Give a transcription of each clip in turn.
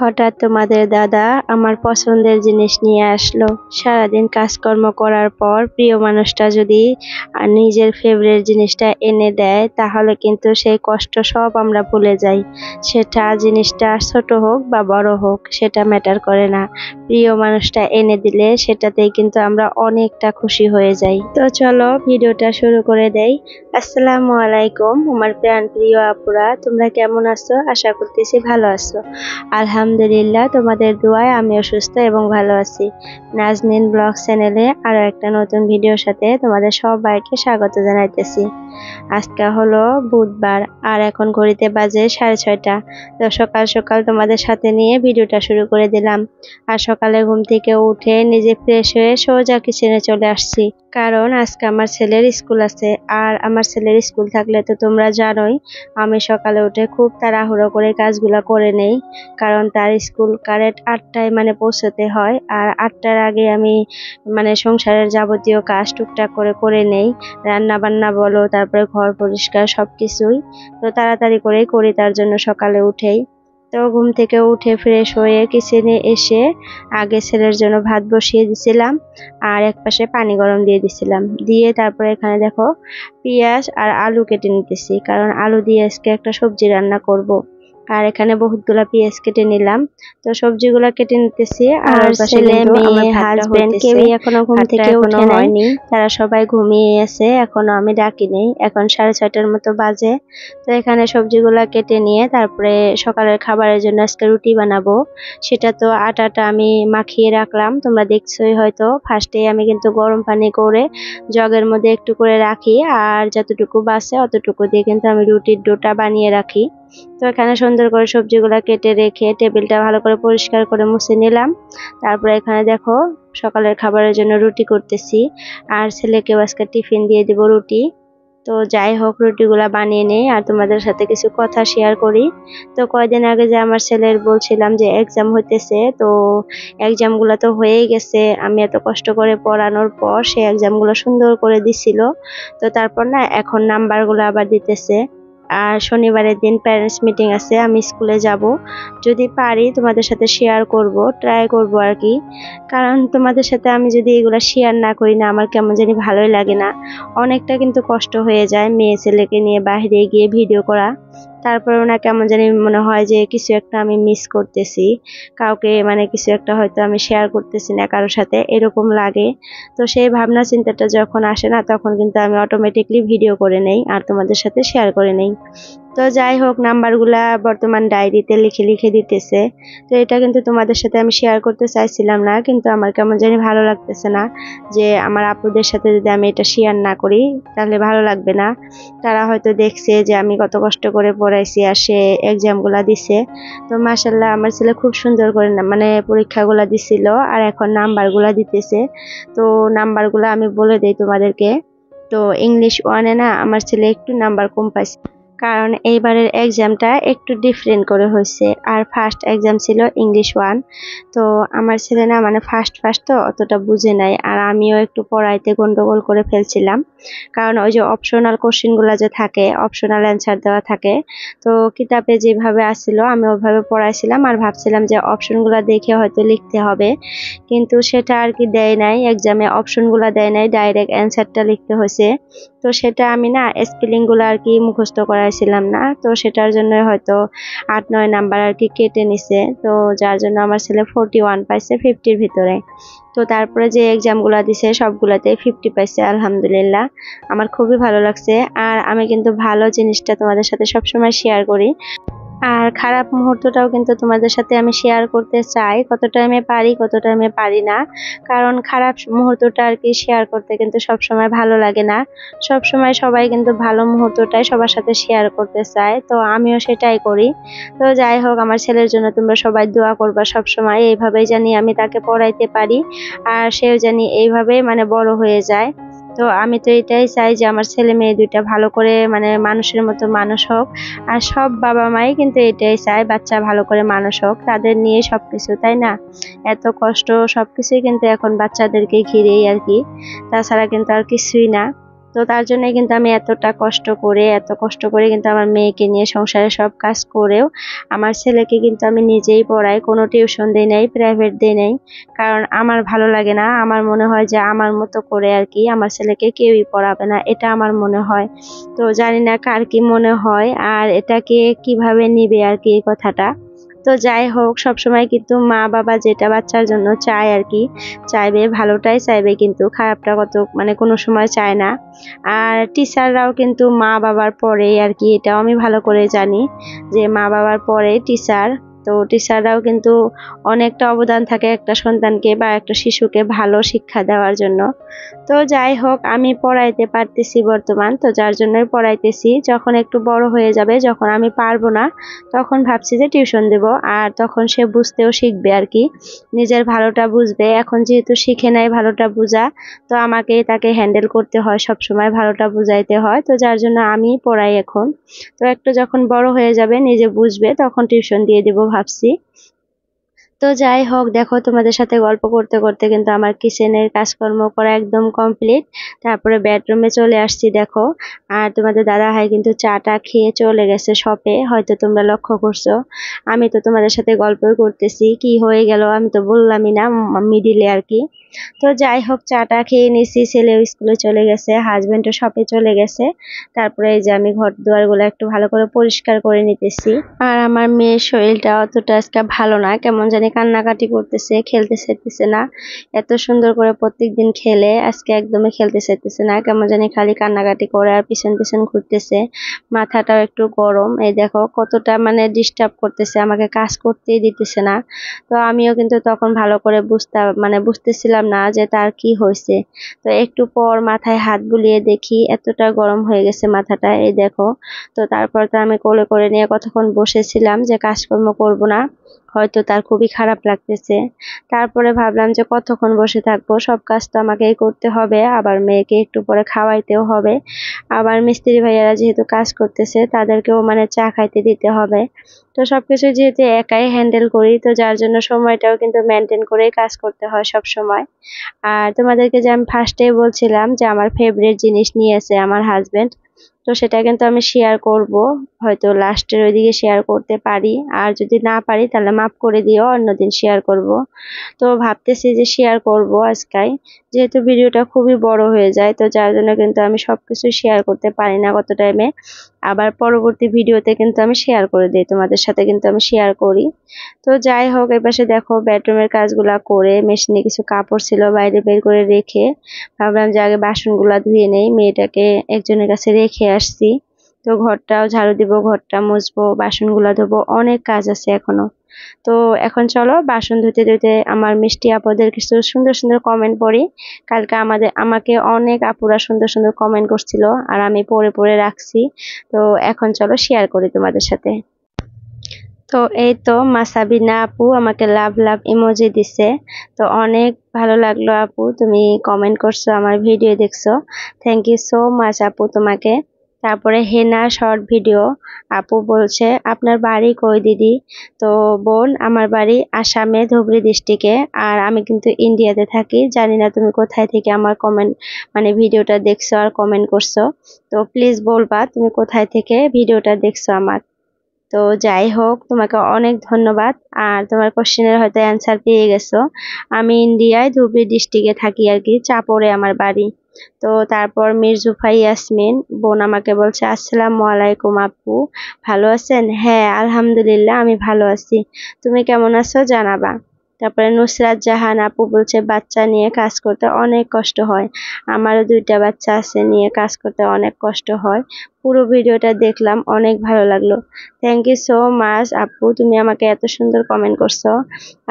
হঠাৎ তোমাদের দাদা আমার পছন্দের জিনিস নিয়ে আসলো। সারাদিন কাজকর্ম করার পর প্রিয় মানুষটা যদি নিজের ফেভারিট জিনিসটা এনে দেয় তাহলে কিন্তু সেই কষ্ট সব আমরা ভুলে যাই। সেটা জিনিসটা ছোট হোক বা বড় হোক সেটা ম্যাটার করে না, প্রিয় মানুষটা এনে দিলে সেটাতেই কিন্তু আমরা অনেকটা খুশি হয়ে যাই। তো চলো ভিডিওটা শুরু করে দেই। আসসালামু আলাইকুম আমার প্রাণ প্রিয় আপুরা, তোমরা কেমন আছো? আশা করতেছি ভালো আছো। আলহামদুলিল্লাহ, তোমাদের দোয়ায় আমিও সুস্থ এবং ভালো আছি। নাজনীন ব্লগ চ্যানেলে আরো একটা নতুন ভিডিওর সাথে তোমাদের সবাইকে স্বাগত জানাইতেছি। আজকে হলো বুধবার আর এখন ঘড়িতে বাজে 6:30। তো সকাল সকাল তোমাদের সাথে নিয়ে ভিডিওটা শুরু করে দিলাম। আর সকালে ঘুম থেকে উঠে নিজে ফ্রেশ হয়ে সোজা কিচেনে চলে আসছি, কারণ আজকে আমার ছেলের স্কুল আছে। আর আমার ছেলের স্কুল থাকলে তো তোমরা জানোই আমি সকালে উঠে খুব তাড়াহুড়ো করে কাজগুলা করে নেই, কারণ তার স্কুল কারেক্ট 8টায় পৌঁছতে হয়। আর 8টার আগে আমি সংসারের যাবতীয় কাজ টুকটাক করে নেই, রান্না বান্না বলো, তারপরে ঘর পরিষ্কার সবকিছুই তো তাড়াতাড়ি করেই করি, তার জন্য সকালে উঠেই। তো ঘুম থেকে উঠে ফ্রেশ হয়ে কিচেনে এসে আগে ছেলের জন্য ভাত বসিয়ে দিছিলাম আর এক পাশে পানি গরম দিয়ে দিছিলাম। দিয়ে তারপরে এখানে দেখো পেঁয়াজ আর আলু কেটে নিতেছি, কারণ আলু দিয়ে আজকে একটা সবজি রান্না করব। আর এখানে বহুতগুলা পেঁয়াজ কেটে নিলাম, তো সবজিগুলা কেটে নিতেছি। আর ছেলে মেয়ে হাজবেন্ড কেউই এখনো ঘুম থেকে উঠে হয়নি, তারা সবাই ঘুমিয়ে আছে, এখনো আমি ডাকি নেই। এখন 6:30টার মতো বাজে। তো এখানে সবজিগুলা কেটে নিয়ে তারপরে সকালের খাবারের জন্য আজকে রুটি বানাবো। সেটা তো আটাটা আমি মাখিয়ে রাখলাম, তোমরা দেখছোই হয়তো। ফার্স্টে আমি কিন্তু গরম পানি করে জগের মধ্যে একটু করে রাখি, আর যতটুকু বাঁচে অতটুকু দিয়ে কিন্তু আমি রুটির ডোটা বানিয়ে রাখি। তো এখানে সুন্দর করে সবজিগুলা কেটে রেখে টেবিলটা ভালো করে পরিষ্কার করে মুছে নিলাম। তারপরে এখানে দেখো সকালের খাবারের জন্য রুটি করতেছি, আর ছেলেকেও আজকে টিফিন দিয়ে দিব রুটি। তো যাই হোক, রুটিগুলা বানিয়ে নেই আর তোমাদের সাথে কিছু কথা শেয়ার করি। তো কয়দিন আগে যে আমার ছেলের বলছিলাম যে এক্সাম হইতেছে, তো এক্সামগুলো তো হয়েই গেছে। আমি এত কষ্ট করে পড়ানোর পর সে এক্সামগুলো সুন্দর করে দিছিল। তো তারপর এখন নাম্বারগুলো আবার দিতেছে। আর শনিবারের দিন প্যারেন্টস মিটিং আছে, আমি স্কুলে যাব। যদি পারি তোমাদের সাথে শেয়ার করব, ট্রাই করব আর কি। কারণ তোমাদের সাথে আমি যদি এগুলো শেয়ার না করি না, আমার কেমন জানি ভালোই লাগে না। অনেকটা কিন্তু কষ্ট হয়ে যায় মেয়ে ছেলেকে নিয়ে বাইরে গিয়ে ভিডিও করা। তারপরেও কেমন জানি মনে হয় যে কিছু একটা আমি মিস করতেছি, কাউকে কিছু একটা হয়তো আমি শেয়ার করতেছি না কারোর সাথে, এরকম লাগে। তো সেই ভাবনা চিন্তাটা যখন আসে না, তখন কিন্তু আমি অটোমেটিকলি ভিডিও করে নেই আর তোমাদের সাথে শেয়ার করে নেই। তো যাই হোক, নাম্বারগুলা বর্তমান ডায়েরিতে লিখে লিখে দিতেছে। তো এটা কিন্তু তোমাদের সাথে আমি শেয়ার করতে চাইছিলাম না, কিন্তু আমার কেমন জানি ভালো লাগতেছে না যে আমার আপুদের সাথে যদি আমি এটা শেয়ার না করি তাহলে ভালো লাগবে না। তারা হয়তো দেখছে যে আমি কত কষ্ট করে পড়াইছি আর সে এক্সামগুলা দিছে। তো মাশাআল্লাহ আমার ছেলে খুব সুন্দর করে পরীক্ষাগুলা দিছিল, আর এখন নাম্বারগুলা দিতেছে। তো নাম্বারগুলা আমি বলে দেই তোমাদেরকে। তো ইংলিশ 1-এ আমার ছেলে একটু নাম্বার কম পাইছে, কারণ এইবারের এক্সামটা একটু ডিফারেন্ট করে হয়েছে। আর ফার্স্ট এক্সাম ছিল ইংলিশ 1। তো আমার ছেলে ফার্স্ট তো অতটা বুঝে নাই, আর আমিও একটু পড়াইতে গন্ডগোল করে ফেলছিলাম। কারণ ওই যে অপশনাল কোশ্চেনগুলো যে থাকে, অপশনাল অ্যান্সার দেওয়া থাকে, তো কিতাবে যেভাবে আসছিল আমি ওইভাবে পড়াইছিলাম আর ভাবছিলাম যে অপশনগুলো দেখে হয়তো লিখতে হবে, কিন্তু সেটা আর কি দেয় নাই। এক্সামে অপশনগুলো দেয় নাই, ডাইরেক্ট অ্যান্সারটা লিখতে হয়েছে। তো সেটা আমি স্পেলিংগুলো আর কি মুখস্থ করাইছিলাম না, তো সেটার জন্য হয়তো 8-9 নাম্বার আর কি কেটে নিছে। তো যার জন্য আমার ছেলে 41 পাইছে 50-র ভিতরে। তো তারপরে যে এক্সামগুলো দিছে সবগুলাতে 50 পাইছে, আলহামদুলিল্লাহ। আমার খুবই ভালো লাগছে। আর আমি কিন্তু ভালো জিনিসটা তোমাদের সাথে সবসময় শেয়ার করি, আর খারাপ মুহূর্তটাও কিন্তু তোমাদের সাথে আমি শেয়ার করতে চাই। কত টাইমে পারি কত টাইমে পারি না, কারণ খারাপ মুহূর্তটা আর কি শেয়ার করতে কিন্তু সবসময় ভালো লাগে না। সবসময় সবাই কিন্তু ভালো মুহূর্তটাই সবার সাথে শেয়ার করতে চায়, তো আমিও সেটাই করি। তো যাই হোক, আমার ছেলের জন্য তোমরা সবাই দোয়া করবা সবসময়, এইভাবেই জানি আমি তাকে পড়াইতে পারি আর সেও জানি এইভাবেই বড় হয়ে যায়। তো আমি তো এটাই চাই যে আমার ছেলে মেয়ে দুইটা ভালো করে মানুষের মতো মানুষ হোক। আর সব বাবা মাই কিন্তু এটাই চায় বাচ্চা ভালো করে মানুষ হোক, তাদের নিয়ে সবকিছু, তাই না? এত কষ্ট সবকিছুই কিন্তু এখন বাচ্চাদেরকে ঘিরেই আর কি, তাছাড়া কিন্তু আর কিছুই না। তো তার জন্য কিন্তু আমি এত কষ্ট করে কিন্তু আমার মেয়েকে নিয়ে সংসারে সব কাজ করেও আমার ছেলেকে কিন্তু আমি নিজেই পড়াই, কোনো টিউশন দেই নাই, প্রাইভেট দেই নাই। কারণ আমার ভালো লাগে না, আমার মনে হয় যে আমার মতো করে আর কি আমার ছেলেকে কেউই পড়াবে না, এটা আমার মনে হয়। তো জানি না কার কি মনে হয় আর এটাকে কিভাবে নিবে আর কি এই কথাটা। তো যাই হোক, সবসময় কিন্তু মা বাবা যেটা বাচ্চার জন্য চায় আর কি, চাইবে ভালোটাই চাইবে, কিন্তু খারাপটা কত মানে কোনো সময় চায় না। আর টিচাররাও কিন্তু মা বাবার পরে আর কি, এটাও আমি ভালো করে জানি যে মা বাবার পরে টিচার। তো টিচাররাও কিন্তু অনেকটা অবদান থাকে একটা সন্তানকে বা একটা শিশুকে ভালো শিক্ষা দেওয়ার জন্য। তো যাই হোক, আমি পড়াইতে পারতেছি বর্তমান, তো যার জন্যই পড়াইতেছি। যখন একটু বড় হয়ে যাবে, যখন আমি পারবো না, তখন ভাবছি যে টিউশন দেব। আর তখন সে বুঝতেও শিখবে আর কি, নিজের ভালোটা বুঝবে। এখন যেহেতু শিখে নাই ভালোটা বোঝা, তো আমাকেই তাকে হ্যান্ডেল করতে হয়, সব সময় ভালোটা বুঝাইতে হয়। তো যার জন্য আমি পড়াই এখন। তো একটু যখন বড় হয়ে যাবে, নিজে বুঝবে, তখন টিউশন দিয়ে দেব ভাবছি। তো যাই হোক, দেখো তোমাদের সাথে গল্প করতে করতে কিন্তু আমার কিচেনের কাজকর্ম করা একদম কমপ্লিট। তারপরে বেডরুমে চলে আসছি দেখো। আর তোমাদের দাদা ভাই কিন্তু চাটা খেয়ে চলে গেছে শপে, হয়তো তোমরা লক্ষ্য করছো। আমি তো তোমাদের সাথে গল্পই করতেছি, কি হয়ে গেল আমি তো বললামই না, মিডিলে আর কি। তো যাই হোক, চাটা খেয়ে নিছি, ছেলেও স্কুলে চলে গেছে, হাজবেন্ডও শপে চলে গেছে। তারপরে এই যে আমি ঘর দুয়ার গুলো একটু ভালো করে পরিষ্কার করে নিতেছি। আর আমার মেয়ের শরীরটা অতটা আজকে ভালো না, কেমন জানি কান্নাকাটি করতেছে, খেলতে চাইতেছে না। এত সুন্দর করে প্রত্যেকদিন খেলে, আজকে একদমই খেলতে চাইতেছে না, কেমন জানি খালি কান্নাকাটি করে আর পিছন পিছন ঘুরতেছে। মাথাটাও একটু গরম, এই দেখো কতটা মানে ডিস্টার্ব করতেছে, আমাকে কাজ করতেই দিতেছে না। তো আমিও কিন্তু তখন ভালো করে বুঝতেছিলাম না যে তার কি হয়েছে। তো একটু পর মাথায় হাত বুলিয়ে দেখি এতটা গরম হয়ে গেছে মাথাটা, এই দেখো। তো তারপর তো আমি কোলে করে নিয়ে কতক্ষণ বসেছিলাম যে কাজকর্ম করব না, হয়তো তার খুবই খারাপ লাগতেছে। তারপরে ভাবলাম যে কতক্ষণ বসে থাকবো, সব কাজ তো আমাকেই করতে হবে, আবার মেয়েকে একটু পরে খাওয়াইতেও হবে। আবার মিস্ত্রি ভাইয়ারা যেহেতু কাজ করতেছে, তাদেরকেও মানে চা খাইতে দিতে হবে। তো সবকিছু যেহেতু একাই হ্যান্ডেল করি, তো যার জন্য সময়টাও কিন্তু মেনটেন করেই কাজ করতে হয় সব সময়। আর তোমাদেরকে যে আমি ফার্স্টেই বলছিলাম যে আমার ফেভারিট জিনিস নিয়েছে আমার হাজবেন্ড, তো সেটা কিন্তু আমি শেয়ার করব, হয়তো লাস্টের ওইদিকে শেয়ার করতে পারি। আর যদি না পারি তাহলে মাফ করে দিও, অন্যদিন শেয়ার করব। তো ভাবতেছি যে শেয়ার করব আজকাই, যেহেতু ভিডিওটা খুবই বড় হয়ে যায়, তো যার জন্য কিন্তু আমি সবকিছু শেয়ার করতে পারি না কত টাইমে। আবার পরবর্তী ভিডিওতে কিন্তু আমি শেয়ার করে দিই, তোমাদের সাথে কিন্তু আমি শেয়ার করি। তো যাই হোক, এপাশে দেখো বেডরুমের কাজগুলা করে মেশিনে কিছু কাপড় ছিল বাইরে বের করে রেখে ভাবলাম যে আগে বাসনগুলা ধুয়ে নেই, মেয়েটাকে একজনের কাছে রেখে আসছি। তো ঘরটাও ঝাড়ু দিব, ঘরটা মুছবো, বাসনগুলা ধোবো, অনেক কাজ আছে এখনো। তো এখন চলো বাসন ধুতে ধুতে আমার মিষ্টি আপুদের কিছু সুন্দর সুন্দর কমেন্ট পড়ি। কালকে আমাকে অনেক আপুরা সুন্দর সুন্দর কমেন্ট করছিল, আর আমি পড়ে পড়ে রাখছি। তো এখন চলো শেয়ার করি তোমাদের সাথে। তো এই তো মাসাবিনা আপু আমাকে লাভ লাভ ইমোজি দিছে। তো অনেক ভালো লাগলো আপু, তুমি কমেন্ট করছো, আমার ভিডিও দেখছো, থ্যাংক ইউ সো মাচ আপু তোমাকে। তারপরে হেনা শর্ট ভিডিও আপু বলছে আপনার বাড়ি কই দিদি? তো বোন, আমার বাড়ি আসামে ধুবড়ী ডিস্ট্রিক্টে, আর আমি কিন্তু ইন্ডিয়াতে থাকি। জানি না তুমি কোথায় থেকে আমার কমেন্ট ভিডিওটা দেখছো আর কমেন্ট করছো। তো প্লিজ বলবা তুমি কোথায় থেকে ভিডিওটা দেখছো আমার। তো যাই হোক, তোমাকে অনেক ধন্যবাদ। আর তোমার কোশ্চেনের হয়তো অ্যান্সার পেয়ে গেছো। আমি ইন্ডিয়ায় ধুবড়ী ডিস্ট্রিক্টে থাকি আর কি, চাপড়ে আমার বাড়ি। তো তারপর মির্জুফা ইয়াসমিন বোন আমাকে বলছে আসসালামু আলাইকুম আপু, ভালো আছেন? হ্যাঁ আলহামদুলিল্লাহ, আমি ভালো আছি, তুমি কেমন আছো জানাবা। তারপরে নুসরাত জাহান আপু বলছে বাচ্চা নিয়ে কাজ করতে অনেক কষ্ট হয়, আমারও দুইটা বাচ্চা আছে, নিয়ে কাজ করতে অনেক কষ্ট হয়। পুরো ভিডিওটা দেখলাম, অনেক ভালো লাগলো। থ্যাংক ইউ সো মাচ আপু, তুমি আমাকে এত সুন্দর কমেন্ট করছো।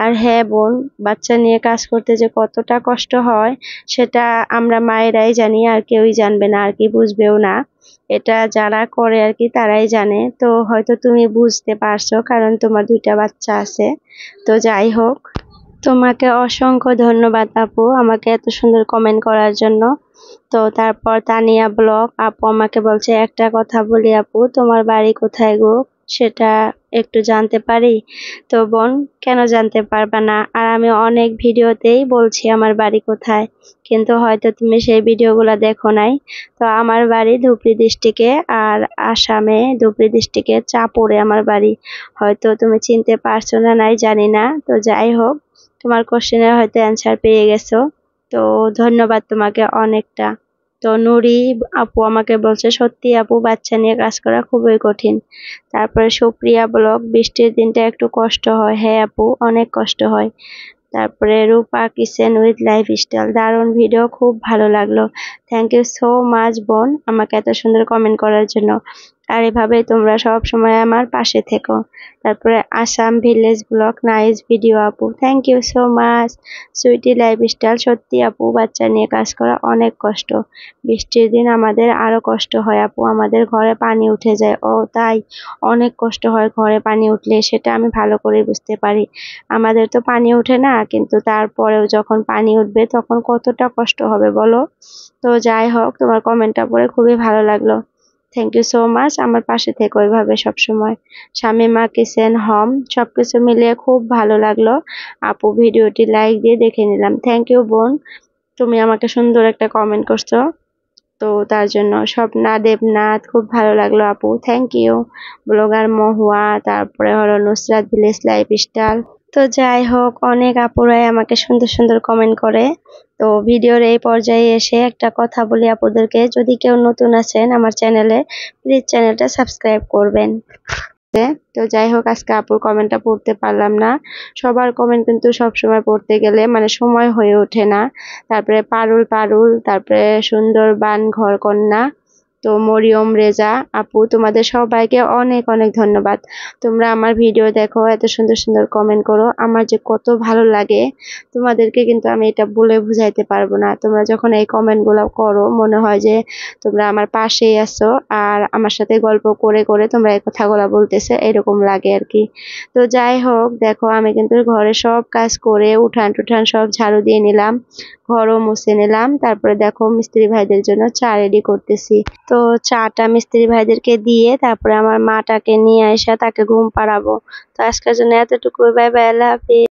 আর হ্যাঁ বোন, বাচ্চা নিয়ে কাজ করতে যে কতটা কষ্ট হয় সেটা আমরা মায়েরাই জানি, আর কেউই জানবে না আর কি, বুঝবেও না। এটা যারা করে আর কি তারাই জানে। তো হয়তো তুমি বুঝতে পারছো কারণ তোমার দুইটা বাচ্চা আছে। তো যাই হোক, তোমাকে অসংখ্য ধন্যবাদ আপু আমাকে এত সুন্দর কমেন্ট করার জন্য। তো তারপর তানিয়া ব্লগ আপু আমাকে বলছে একটা কথা বলি আপু, তোমার বাড়ি কোথায় গো? সেটা একটু জানতে পারি? তো বোন, কেন জানতে পারবা না? আর আমি অনেক ভিডিওতেই বলছি আমার বাড়ি কোথায়, কিন্তু হয়তো তুমি সেই ভিডিওগুলো দেখো নাই। তো আমার বাড়ি ধুবড়ী ডিস্ট্রিক্টে, আর আসামে ধুবড়ী ডিস্ট্রিক্টে চাঁপুরে আমার বাড়ি। হয়তো তুমি চিনতে পারছো না নাই জানি না। তো যাই হোক, তোমার কোশ্চেনের হয়তো অ্যান্সার পেয়ে গেছো। তো ধন্যবাদ তোমাকে অনেকটা। তো নুরি আপু আমাকে বলছে, সত্যি আপু বাচ্চা নিয়ে কাজ করা খুবই কঠিন। তারপরে সুপ্রিয়া ব্লগ, বৃষ্টির দিনটা একটু কষ্ট হয়। হ্যাঁ আপু, অনেক কষ্ট হয়। তারপরে রূপা কিচেন উইথ লাইফস্টাইল, দারুণ ভিডিও, খুব ভালো লাগলো। থ্যাংক ইউ সো মাচ বোন, আমাকে এত সুন্দর কমেন্ট করার জন্য। আর এভাবেই তোমরা সব সময় আমার পাশে থেকো। তারপরে Assam village blog, nice video আপু, thank you so much. Sweety lifestyle, সত্যি আপু বাচ্চা নিয়ে কাজ করা অনেক কষ্ট। বৃষ্টির দিন আমাদের আরো কষ্ট হয় আপু, আমাদের ঘরে পানি উঠে যায়। ও তাই, অনেক কষ্ট হয় ঘরে পানি উঠলে, সেটা আমি ভালো করে বুঝতে পারি। আমাদের তো পানি ওঠে না, কিন্তু তারপরেও যখন পানি উঠবে তখন কতটা কষ্ট হবে বলো। তো যাই হোক, তোমার কমেন্টটা পড়ে খুবই ভালো লাগলো। থ্যাংক ইউ সো মাচ, আমার পাশে থেকো এভাবে সবসময়। শামিমা কিচেন হোম, সবকিছু মিলিয়ে খুব ভালো লাগলো আপু, ভিডিওটি লাইক দিয়ে দেখে নিলাম। থ্যাংক ইউ বোন, তুমি আমাকে সুন্দর একটা কমেন্ট করছো, তো তার জন্য। স্বপ্না দেবনাথ, খুব ভালো লাগলো আপু, থ্যাংক ইউ। ব্লগার মহুয়া, তারপরে হলো নুসরাত ভিলেজ লাইফস্টাইল। তো যাই হোক, অনেক আপুরাই আমাকে সুন্দর সুন্দর কমেন্ট করে। তো ভিডিওর এই পর্যায়ে এসে একটা কথা বলি আপুদেরকে, যদি কেউ নতুন আছেন আমার চ্যানেলে, প্লিজ চ্যানেলটা সাবস্ক্রাইব করবেন। তো যাই হোক, আজকে আপুর কমেন্টটা পড়তে পারলাম না। সবার কমেন্ট কিন্তু সব সময় পড়তে গেলে মানে সময় হয়ে ওঠে না। তারপরে পারুল পারুল, তারপরে সুন্দরবান ঘরকন্যা, তো মরিয়ম রেজা আপু, তোমাদের সবাইকে অনেক অনেক ধন্যবাদ। তোমরা আমার ভিডিও দেখো, এত সুন্দর সুন্দর কমেন্ট করো, আমার যে কত ভালো লাগে তোমাদেরকে কিন্তু আমি এটা বলে বুঝাইতে পারবো না। তোমরা যখন এই কমেন্ট গুলো করো, মনে হয় যে তোমরা আমার পাশেই আছো, আর আমার সাথে গল্প করে করে তোমরা এই কথাগুলো বলতেছে, এরকম লাগে আর কি। তো যাই হোক, দেখো আমি কিন্তু ঘরে সব কাজ করে উঠান টুঠান সব ঝাড়ু দিয়ে নিলাম, ঘরও মুছে নিলাম। তারপরে দেখো মিস্ত্রি ভাইদের জন্য চা রেডি করতেছি। তো চাটা মিস্ত্রি ভাইদেরকে দিয়ে তারপরে আমার মাটাকে নিয়ে এসে তাকে ঘুম পাড়াবো। তো আজকের জন্য এতটুকু, বাই বাই, আল্লাহ হাফিজ।